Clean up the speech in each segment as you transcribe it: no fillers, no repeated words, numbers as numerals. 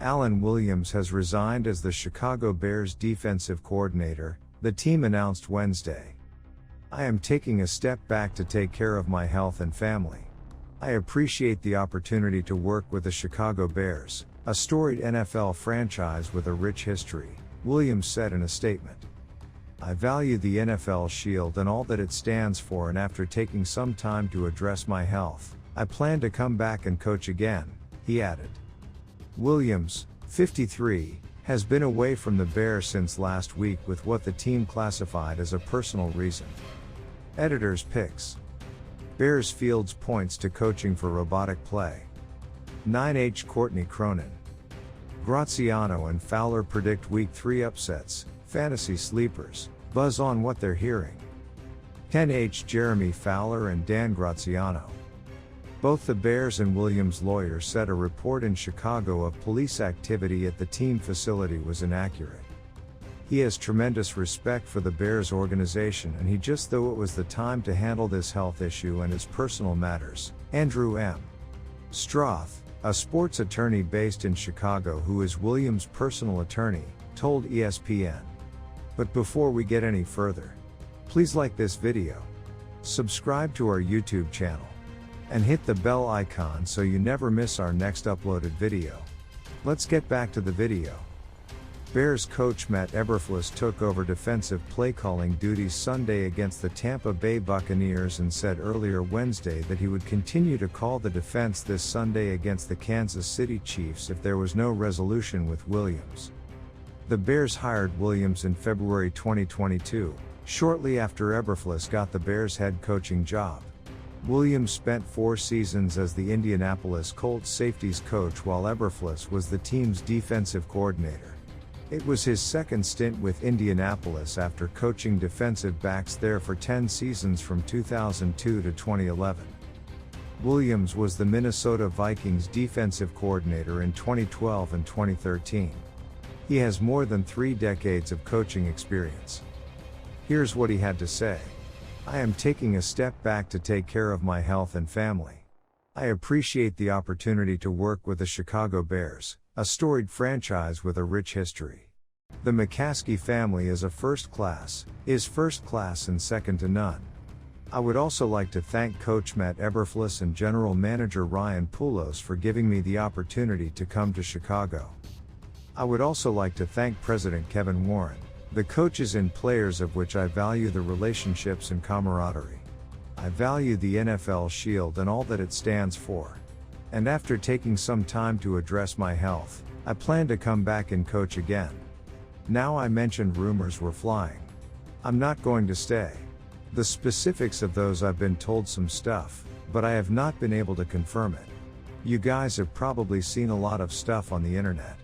Alan Williams has resigned as the Chicago Bears defensive coordinator, the team announced Wednesday. "I am taking a step back to take care of my health and family. I appreciate the opportunity to work with the Chicago Bears, a storied NFL franchise with a rich history," Williams said in a statement. "I value the NFL shield and all that it stands for, and after taking some time to address my health, I plan to come back and coach again," he added. Williams, 53, has been away from the Bears since last week with what the team classified as a personal reason. Editor's picks. Bears fields points to coaching for robotic play. 9H Courtney Cronin. Graziano and Fowler predict Week 3 upsets, fantasy sleepers, buzz on what they're hearing. 10H Jeremy Fowler and Dan Graziano. Both the Bears and Williams' lawyers said a report in Chicago of police activity at the team facility was inaccurate. He has tremendous respect for the Bears organization, and he just thought it was the time to handle this health issue and his personal matters. Andrew M. Stroth, a sports attorney based in Chicago who is Williams' personal attorney, told ESPN. But before we get any further, please like this video, subscribe to our YouTube channel, and hit the bell icon so you never miss our next uploaded video. Let's get back to the video. Bears coach Matt Eberflus took over defensive play-calling duties Sunday against the Tampa Bay Buccaneers and said earlier Wednesday that he would continue to call the defense this Sunday against the Kansas City Chiefs if there was no resolution with Williams. The Bears hired Williams in February 2022, shortly after Eberflus got the Bears head coaching job. Williams spent 4 seasons as the Indianapolis Colts safeties coach while Eberflus was the team's defensive coordinator. It was his second stint with Indianapolis after coaching defensive backs there for 10 seasons from 2002 to 2011. Williams was the Minnesota Vikings defensive coordinator in 2012 and 2013. He has more than 3 decades of coaching experience. Here's what he had to say. "I am taking a step back to take care of my health and family. I appreciate the opportunity to work with the Chicago Bears, a storied franchise with a rich history. The McCaskey family is first class and second to none. I would also like to thank Coach Matt Eberflus and General Manager Ryan Poulos for giving me the opportunity to come to Chicago. I would also like to thank President Kevin Warren, the coaches and players of which I value the relationships and camaraderie. I value the NFL shield and all that it stands for. And after taking some time to address my health, I plan to come back and coach again. Now I mentioned rumors were flying. I'm not going to stay. The specifics of those, I've been told some stuff, but I have not been able to confirm it. You guys have probably seen a lot of stuff on the internet."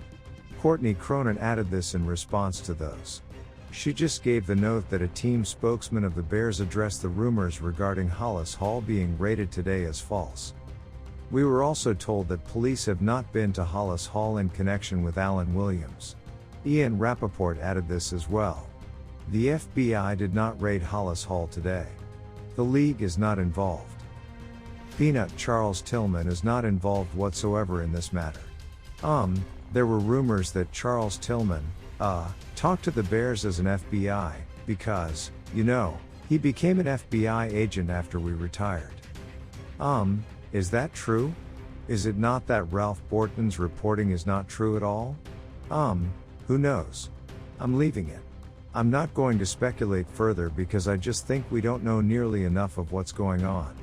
Courtney Cronin added this in response to those. She just gave the note that a team spokesman of the Bears addressed the rumors regarding Hollis Hall being raided today as false. "We were also told that police have not been to Hollis Hall in connection with Alan Williams." Ian Rappaport added this as well. "The FBI did not raid Hollis Hall today. The league is not involved. Peanut Charles Tillman is not involved whatsoever in this matter. There were rumors that Charles Tillman, talked to the Bears as an FBI, because, he became an FBI agent after we retired." Is that true? Is it not that Ralph Borton's reporting is not true at all? Who knows? I'm leaving it. I'm not going to speculate further because I just think we don't know nearly enough of what's going on.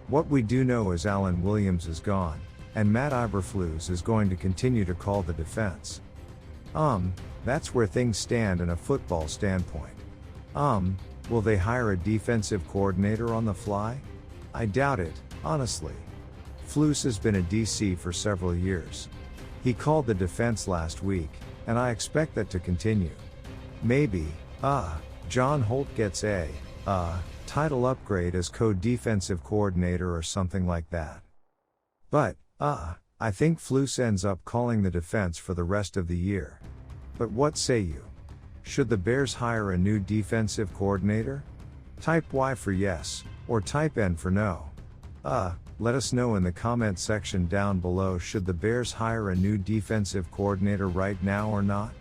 What we do know is Alan Williams is gone, and Matt Eberflus is going to continue to call the defense. That's where things stand in a football standpoint. Will they hire a defensive coordinator on the fly? I doubt it, honestly. Flus has been a DC for several years. He called the defense last week, and I expect that to continue. Maybe, John Holt gets a title upgrade as co-defensive coordinator or something like that. But, I think Flus ends up calling the defense for the rest of the year. But what say you? Should the Bears hire a new defensive coordinator? Type Y for yes, or type N for no. Let us know in the comment section down below, should the Bears hire a new defensive coordinator right now or not?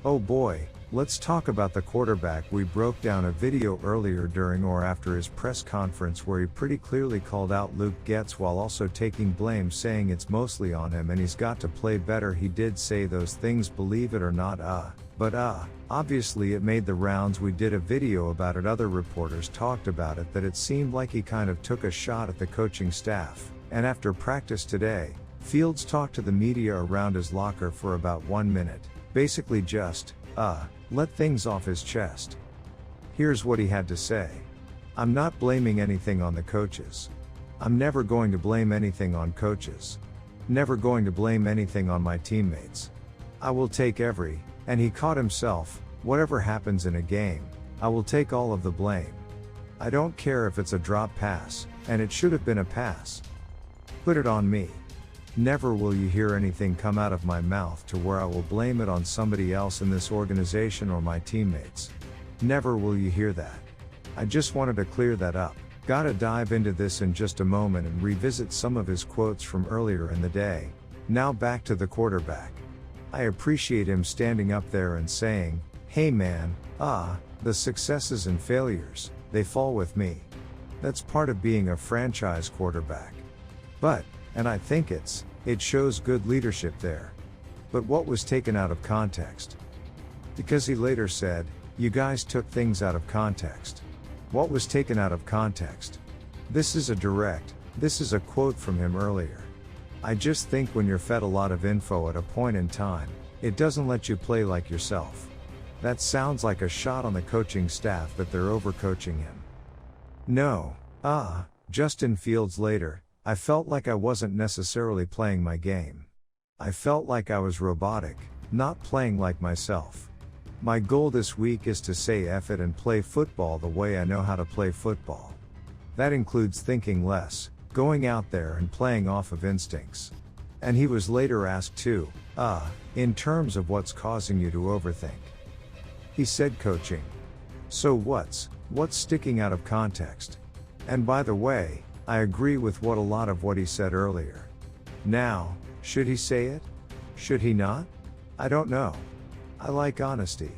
Oh boy, let's talk about the quarterback. We broke down a video earlier during or after his press conference where he pretty clearly called out Luke Getz while also taking blame, saying it's mostly on him and he's got to play better. He did say those things, believe it or not, but obviously it made the rounds. We did a video about it, other reporters talked about it, that it seemed like he kind of took a shot at the coaching staff. And after practice today, Fields talked to the media around his locker for about 1 minute, basically just, let things off his chest. Here's what he had to say. I'm not blaming anything on the coaches. I'm never going to blame anything on coaches. Never going to blame anything on my teammates. I will take and he caught himself, whatever happens in a game, I will take all of the blame. I don't care if it's a drop pass, and it should have been a pass. Put it on me. Never will you hear anything come out of my mouth to where I will blame it on somebody else in this organization or my teammates. Never will you hear that. I just wanted to clear that up. Gotta dive into this in just a moment and revisit some of his quotes from earlier in the day. Now back to the quarterback. I appreciate him standing up there and saying, hey man, the successes and failures, they fall with me. That's part of being a franchise quarterback. And I think it shows good leadership there. But what was taken out of context? Because he later said, you guys took things out of context. What was taken out of context? This is a quote from him earlier. I just think when you're fed a lot of info at a point in time, it doesn't let you play like yourself. That sounds like a shot on the coaching staff that they're overcoaching him. No, Justin Fields later, I felt like I wasn't necessarily playing my game. I felt like I was robotic, not playing like myself. My goal this week is to say F it and play football the way I know how to play football. That includes thinking less, going out there and playing off of instincts. And he was later asked too, in terms of what's causing you to overthink. He said coaching. So what's sticking out of context? And by the way, I agree with a lot of what he said earlier. Now, should he say it? Should he not? I don't know. I like honesty.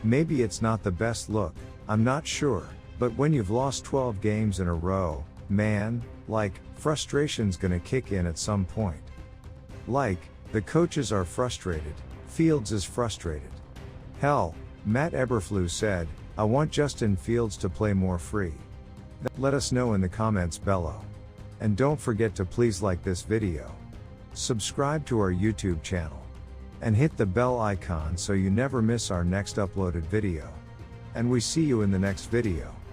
Maybe it's not the best look, I'm not sure, but when you've lost 12 games in a row, man, frustration's gonna kick in at some point. The coaches are frustrated, Fields is frustrated. Hell, Matt Eberflus said, I want Justin Fields to play more free. Let us know in the comments below. And don't forget to please like this video. Subscribe to our YouTube channel. And hit the bell icon so you never miss our next uploaded video. And we see you in the next video.